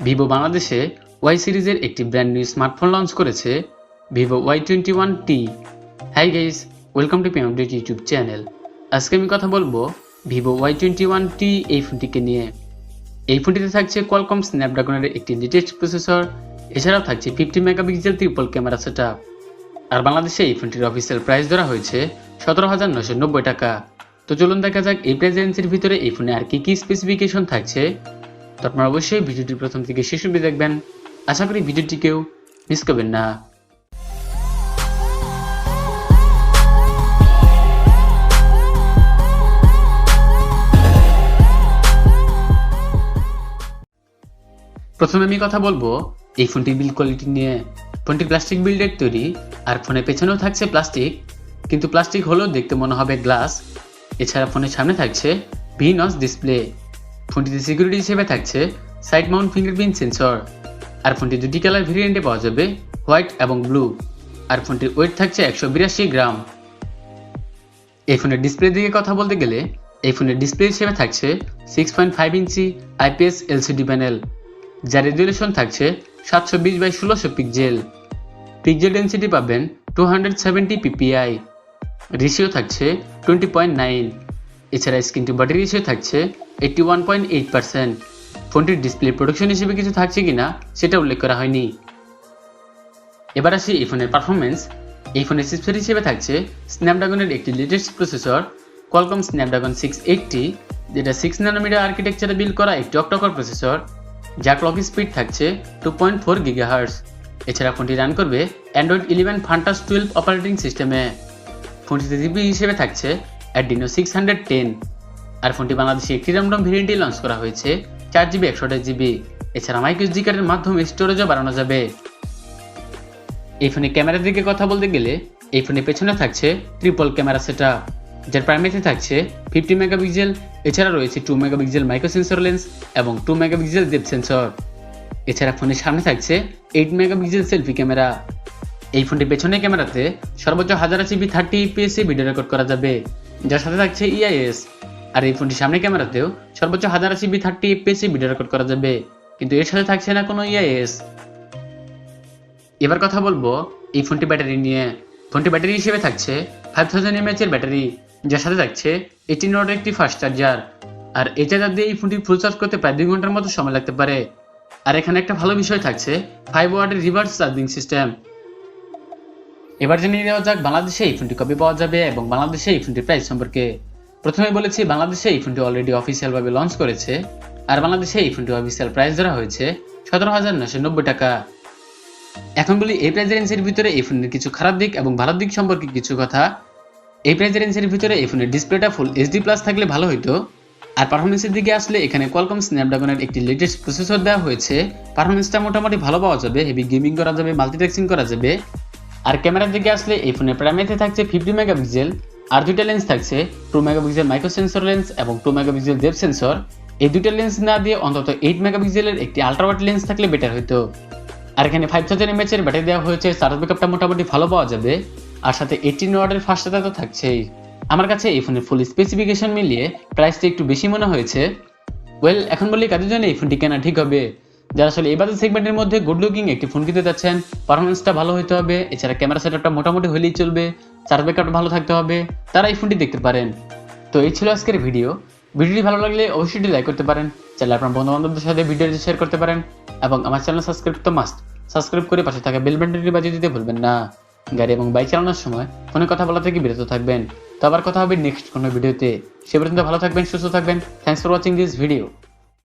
Vivo বাংলাদেশে Y সিরিজের একটি ব্র্যান্ড নিউ স্মার্টফোন লঞ্চ করেছে Vivo Y21T। Hi guys, welcome to PM update YouTube channel. আজকে আমি কথা বলবো ভিভো Y21T এই ফোনটিকে নিয়ে। এই ফোনটিতে থাকছে কোয়ালকম স্ন্যাপড্রাগনের একটি লেটেস্ট প্রসেসর, এছাড়াও থাকছে 50 মেগাপিক্সেল ট্রিপল ক্যামেরা সেটআপ। আর বাংলাদেশে এই ফোনটির অফিসিয়াল প্রাইস ধরা হয়েছে 17,990 টাকা। তো চলুন দেখা যাক এই প্রাইস রেঞ্জের ভিতরে এই ফোনে আর কি স্পেসিফিকেশন থাকছে। তো আপনারা অবশ্যই ভিডিওটি প্রথম থেকে শেষ অবধি দেখবেন, আশা করি ভিডিওটিকেও মিস করবেন না। প্রথমে আমি কথা বলবো এই ফোনটির বিল্ড কোয়ালিটি নিয়ে। ফোনটি প্লাস্টিক বিল্ডের তৈরি, আর ফোনের পেছনেও থাকছে প্লাস্টিক, কিন্তু প্লাস্টিক হলেও দেখতে মনে হবে গ্লাস। এছাড়া ফোনের সামনে থাকছে ভি-নচ ডিসপ্লে। ফোনটিতে সিকিউরিটি হিসেবে থাকছে সাইড মাউন্ট ফিঙ্গারপ্রিন্ট সেন্সর। আর ফোনটি দুটি কালার ভেরিয়েন্টে পাওয়া যাবে, হোয়াইট এবং ব্লু। আর ফোনটির ওয়েট থাকছে 182 গ্রাম। এই ফোনের ডিসপ্লে দিকে কথা বলতে গেলে এই ফোনের ডিসপ্লে হিসেবে থাকছে 6.5 ইঞ্চি IPS LCD প্যানেল, যার রেজুলেশন থাকছে 720x1600 পিক্সেল। পিক্সেল ডেন্সিটি পাবেন 270 ppi। রেশিও থাকছে 20.9। এছাড়া স্ক্রিন টু বডি রেশিও থাকছে 81.8%। ফোনটির ডিসপ্লে প্রোডাকশন হিসেবে কিছু থাকছে কিনা সেটা উল্লেখ করা হয়নি। এবার আসি এই ফোনের পারফরমেন্স। এই ফোনের চিপসেট হিসেবে থাকছে স্ন্যাপড্রাগনের একটি লেটেস্ট প্রসেসর, কোয়ালকম স্ন্যাপড্রাগন 680, যেটা 6 ন্যানোমিটার আর্কিটেকচারে বিল্ড করা একটি অক্টোকর প্রসেসর, যার ক্লক স্পিড থাকছে 2.4 GHz। এছাড়া ফোনটি রান করবে অ্যান্ড্রয়েড 11 ফান্টাস 12 অপারেটিং সিস্টেমে। ফোনটিতে জিবি হিসেবে থাকছে Adreno 610। আর ফোনটি বাংলাদেশে একটি র্যান্ডম ভেরিয়েন্টে লঞ্চ করা হয়েছে 4GB 128GB। এছাড়া মাইক্রোএসডি কার্ডের মাধ্যমে স্টোরেজও বাড়ানো যাবে। এই ফোনের ক্যামেরার দিকে কথা বলতে গেলে এই ফোনের পেছনে থাকছে ট্রিপল ক্যামেরা সেটআপ, যার প্রাইমারিতে থাকছে 50 মেগাপিক্সেল। এছাড়া রয়েছে 2 মেগাপিক্সেল মাইক্রো সেন্সর লেন্স এবং 2 মেগাপিক্সেল ডেপথ সেন্সর। এছাড়া ফোনের সামনে থাকছে 8 মেগাপিক্সেল সেলফি ক্যামেরা। এই ফোনটির পেছনের ক্যামেরাতে সর্বোচ্চ 1080p 30 fps ভিডিও রেকর্ড করা যাবে, যার সাথে থাকছে EIS। আর এই ফোনটির সামনে ক্যামেরাতেও সর্বোচ্চ 1080p 30 fps ভিডিও রেকর্ড করা যাবে, কিন্তু এর সাথে থাকছে না কোনো EIS। এবার কথা বলবো এই ফোনটি ব্যাটারি নিয়ে। ফোনটি ব্যাটারি হিসেবে থাকছে 5000 mAh এর ব্যাটারি, যার সাথে থাকছে 18 ওয়াটের একটি ফাস্ট চার্জার। আর এই চার্জার দিয়ে এই ফোনটি ফুল চার্জ করতে প্রায় 2 ঘন্টার মতো সময় লাগতে পারে। আর এখানে একটা ভালো বিষয় থাকছে 5 ওয়াটের রিভার্স চার্জিং সিস্টেম। এবার জেনে নেওয়া যাক বাংলাদেশে এই ফোনটি কবে পাওয়া যাবে এবং বাংলাদেশে এই ফোনটির প্রাইস সম্পর্কে। প্রথমে বলেছি বাংলাদেশে এই ফোনটি অলরেডি অফিসিয়ালভাবে লঞ্চ করেছে, আর বাংলাদেশে এই ফোনটি অফিসিয়াল প্রাইস ধরা হয়েছে 17,990 টাকা। এখন বলি এই প্রাইস রেঞ্জের ভিতরে এই ফোনের কিছু খারাপ দিক এবং ভালো দিক সম্পর্কে কিছু কথা। এই প্রাইস রেঞ্জের ভিতরে এই ফোনের ডিসপ্লেটা ফুল HD+ থাকলে ভালো হতো। আর পারফরমেন্সের দিকে আসলে এখানে কোয়ালকম স্ন্যাপড্রাগনের একটি লেটেস্ট প্রসেসর দেওয়া হয়েছে। পারফরমেন্সটা মোটামুটি ভালো পাওয়া যাবে, হেভি গেমিং করা যাবে, মাল্টিটাস্কিং করা যাবে। আর ক্যামেরার দিকে আসলে এই ফোনের প্রাইমারিতে থাকছে 50 মেগাপিক্সেল, আর দুইটা লেন্স থাকছে 2 মেগাপিক্সেল মাইক্রো সেন্সর লেন্স এবং 2 মেগাপিক্সেল ডেপথ সেন্সর। এই দুইটা লেন্স না দিয়ে অন্তত 8 মেগাপিক্সেলের একটি আল্ট্রা ওয়াইড লেন্স থাকলে বেটার হতো। আর এখানে 5000 mAh এর ব্যাটারি দেওয়া হয়েছে, চার্জ ব্যাকআপটা মোটামুটি ভালো পাওয়া যাবে। আর সাথে 18 ওয়াটের ফাস্ট চার্জার তো থাকছেই। আমার কাছে এই ফোনের ফুল স্পেসিফিকেশন মিলিয়ে প্রাইসটা একটু বেশি মনে হয়েছে। এখন বলি কাদের জন্য এই ফোনটি কেনা ঠিক হবে। যারা আসলে এই বাজেট সেগমেন্টের মধ্যে গুড লুকিং একটি ফোন কিনতে যাচ্ছেন, পারফরমেন্সটা ভালো হতে হবে, এছাড়া ক্যামেরা সেটআপটা মোটামুটি হলেই চলবে, চার্জ ব্যাকআপটা ভালো থাকতে হবে, তারা এই ফোনটি দেখতে পারেন। তো এই ছিল আজকের ভিডিওটি ভালো লাগলে অবশ্যই লাইক করতে পারেন, চাইলে আপনার বন্ধু বান্ধবদের সাথে ভিডিওটি শেয়ার করতে পারেন, এবং আমার চ্যানেল সাবস্ক্রাইব তো মাস্ট, সাবস্ক্রাইব করে পাশে থাকা বেল বাটনটি বাজিয়ে দিতে ভুলবেন না। গাড়ি এবং বাইক চালানোর সময় ফোনে কথা বলা থেকে বিরত থাকবেন। তো আবার কথা হবে নেক্সট কোনো ভিডিওতে। সে পর্যন্ত ভালো থাকবেন, সুস্থ থাকবেন। Thanks for watching this video.